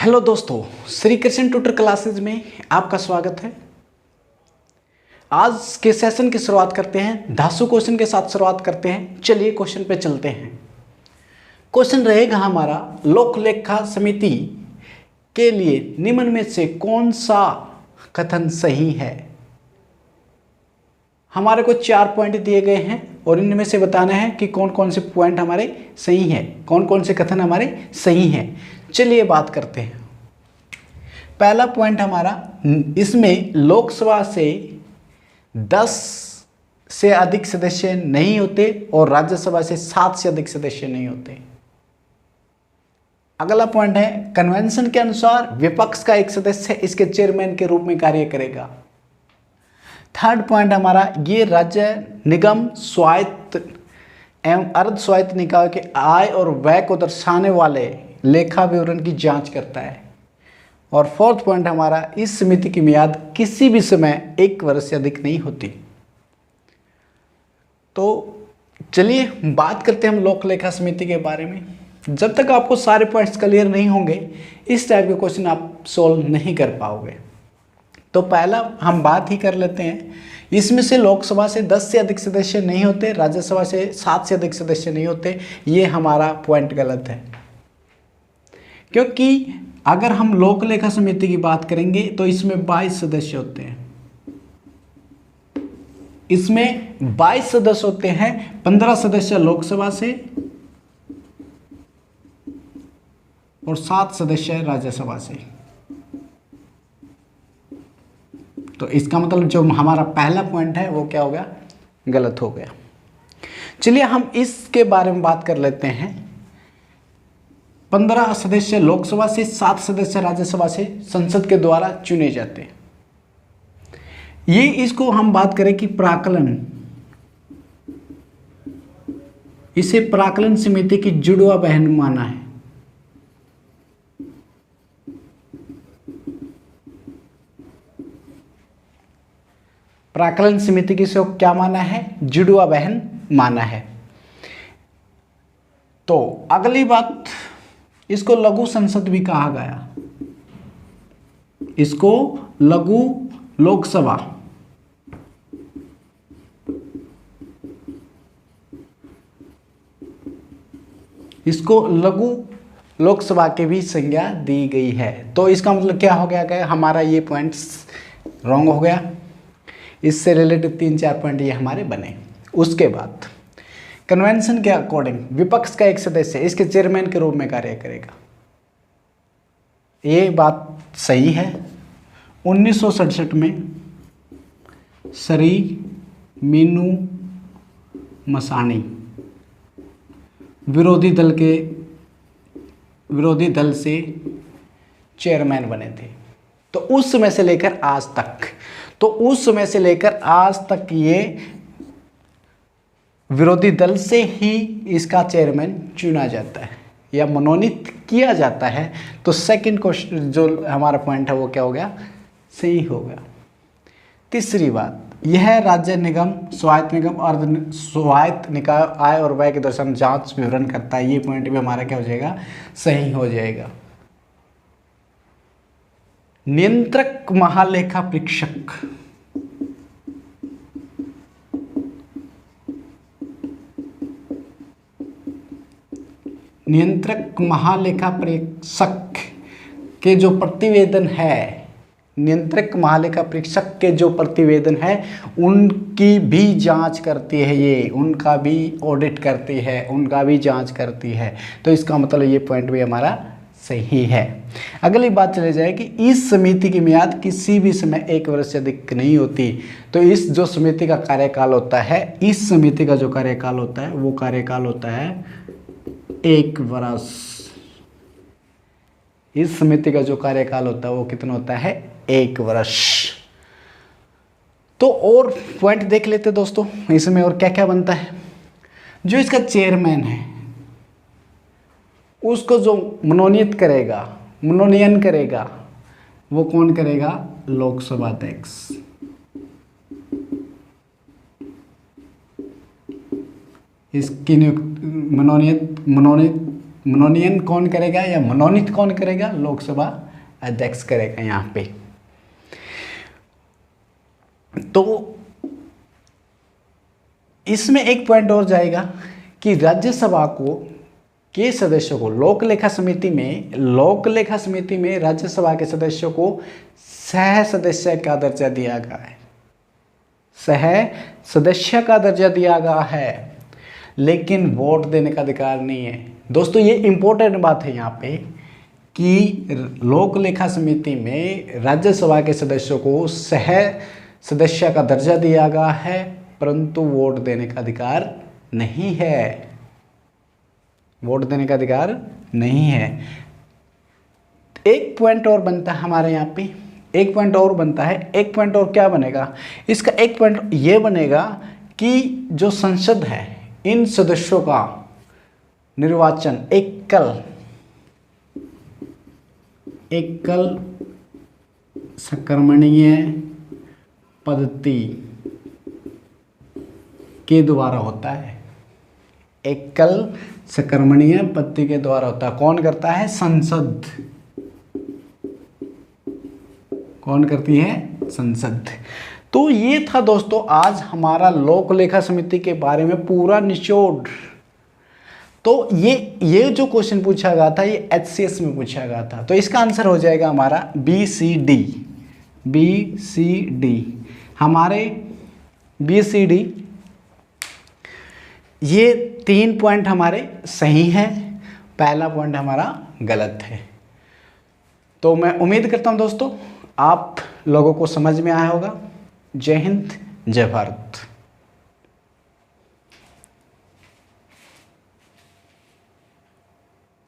Hello दोस्तों, Shri Krishna tutor classes में आपका स्वागत है। आज के सेशन की शुरुआत करते हैं, धासु क्वेश्चन के साथ शुरुआत करते हैं। चलिए क्वेश्चन पे चलते हैं। क्वेश्चन रहेगा हमारा, लोक लेखा समिति के लिए निम्न में से कौन सा कथन सही है। हमारे को 4 पॉइंट दिए गए हैं और इनमें से बताना है कि कौन कौन से पॉइंट हमारे सही हैं, कौन कौन से कथन हमारे सही हैं। चलिए बात करते हैं। पहला पॉइंट हमारा, इसमें लोकसभा से 10 से अधिक सदस्य नहीं होते और राज्यसभा से 7 से अधिक सदस्य नहीं होते। अगला पॉइंट है, कन्वेंशन के अनुसार विपक्ष का एक सदस्य इसके चेयरमैन के रूप में कार्य करेगा। थर्ड पॉइंट हमारा, ये राज्य निगम स्वायत्त एवं अर्ध स्वायत्त निकाय के आय और व्यय को दर्शाने वाले लेखा विवरण की जांच करता है। और फोर्थ पॉइंट हमारा, इस समिति की मियाद किसी भी समय 1 वर्ष से अधिक नहीं होती। तो चलिए बात करते हैं हम लोक लेखा समिति के बारे में। जब तक आपको सारे पॉइंट्स क्लियर नहीं होंगे, इस टाइप के क्वेश्चन आप सोल्व नहीं कर पाओगे। तो पहला हम बात ही कर लेते हैं। इसमें से लोकसभा से 10 से अधिक सदस्य नहीं होते, राज्यसभा से 7 से अधिक सदस्य नहीं होते। ये हमारा पॉइंट गलत है, क्योंकि अगर हम लोक लेखा समिति की बात करेंगे तो इसमें 22 सदस्य होते हैं। इसमें 22 सदस्य होते हैं, 15 सदस्य लोकसभा से और 7 सदस्य राज्यसभा से। तो इसका मतलब जो हमारा पहला पॉइंट है वो क्या हो गया, गलत हो गया। चलिए हम इसके बारे में बात कर लेते हैं। 15 सदस्य लोकसभा से, 7 सदस्य राज्यसभा से संसद के द्वारा चुने जाते हैं। ये इसको हम बात करें कि प्राक्कलन, इसे प्राक्कलन समिति की जुड़वा बहन माना है। प्राक्कलन समिति की से क्या माना है, जुड़वा बहन माना है। तो अगली बात, इसको लघु संसद भी कहा गया, इसको लघु लोकसभा, इसको लघु लोकसभा की भी संज्ञा दी गई है। तो इसका मतलब क्या हो गया, हमारा ये पॉइंट्स रॉन्ग हो गया। इससे रिलेटेड 3-4 पॉइंट ये हमारे बने। उसके बाद कन्वेंशन के अकॉर्डिंग विपक्ष का एक सदस्य इसके चेयरमैन के रूप में कार्य करेगा। ये बात सही है। 1967 में श्री मीनू मसानी विरोधी दल से चेयरमैन बने थे। तो उस समय से लेकर आज तक ये विरोधी दल से ही इसका चेयरमैन चुना जाता है या मनोनीत किया जाता है। तो सेकंड क्वेश्चन जो हमारा पॉइंट है वो क्या हो गया, सही हो गया। तीसरी बात, यह राज्य निगम स्वायत्त निगम अर्ध स्वायत्त निकाय आय और व्यय के दर्शन जांच विवरण करता है। ये पॉइंट भी हमारा क्या हो जाएगा, सही हो जाएगा। नियंत्रक महालेखा परीक्षक, नियंत्रक महालेखा परीक्षक के जो प्रतिवेदन है, नियंत्रक महालेखा परीक्षक के जो प्रतिवेदन है उनकी भी जांच करती है, ये उनका भी ऑडिट करती है, उनका भी जांच करती है। तो इसका मतलब ये पॉइंट भी हमारा सही है। अगली बात चले जाए कि इस समिति की मियाद किसी भी समय 1 वर्ष से अधिक नहीं होती। तो इस जो समिति का कार्यकाल होता है, इस समिति का जो कार्यकाल होता है वो कार्यकाल होता है 1 वर्ष। इस समिति का जो कार्यकाल होता है वो कितना होता है, 1 वर्ष। तो और पॉइंट देख लेते दोस्तों, इसमें और क्या क्या बनता है। जो इसका चेयरमैन है उसको जो मनोनीत करेगा, मनोनयन करेगा, वो कौन करेगा, लोकसभा अध्यक्ष। इसकी मनोनीत मनोनयन कौन करेगा या मनोनीत कौन करेगा? लोकसभा अध्यक्ष करेगा यहाँ पे। तो इसमें एक पॉइंट और जाएगा कि राज्यसभा के सदस्यों को लोक लेखा समिति में राज्यसभा के सदस्यों को सह सदस्य का दर्जा दिया गया है। सह सदस्य का दर्जा दिया गया है, लेकिन वोट देने का अधिकार नहीं है। दोस्तों ये इंपॉर्टेंट बात है यहाँ पे कि लोक लेखा समिति में राज्यसभा के सदस्यों को सह सदस्य का दर्जा दिया गया है, परंतु वोट देने का अधिकार नहीं है। वोट देने का अधिकार नहीं है। एक पॉइंट और बनता है हमारे यहाँ पे, एक पॉइंट और बनता है। एक पॉइंट और क्या बनेगा इसका? एक पॉइंट ये बनेगा कि जो संसद है, इन सदस्यों का निर्वाचन एकल सकर्मणीय पद्धति के द्वारा होता है। एकल सकर्मणीय पद्धति के द्वारा होता है। कौन करता है? संसद। कौन करती है? संसद। तो ये था दोस्तों आज हमारा लोक लेखा समिति के बारे में पूरा निचोड़। तो ये जो क्वेश्चन पूछा गया था ये HCS में पूछा गया था, तो इसका आंसर हो जाएगा हमारा BCD। हमारे BCD ये 3 पॉइंट हमारे सही हैं, पहला पॉइंट हमारा गलत है। तो मैं उम्मीद करता हूं दोस्तों आप लोगों को समझ में आया होगा। जय हिंद, जय भारत।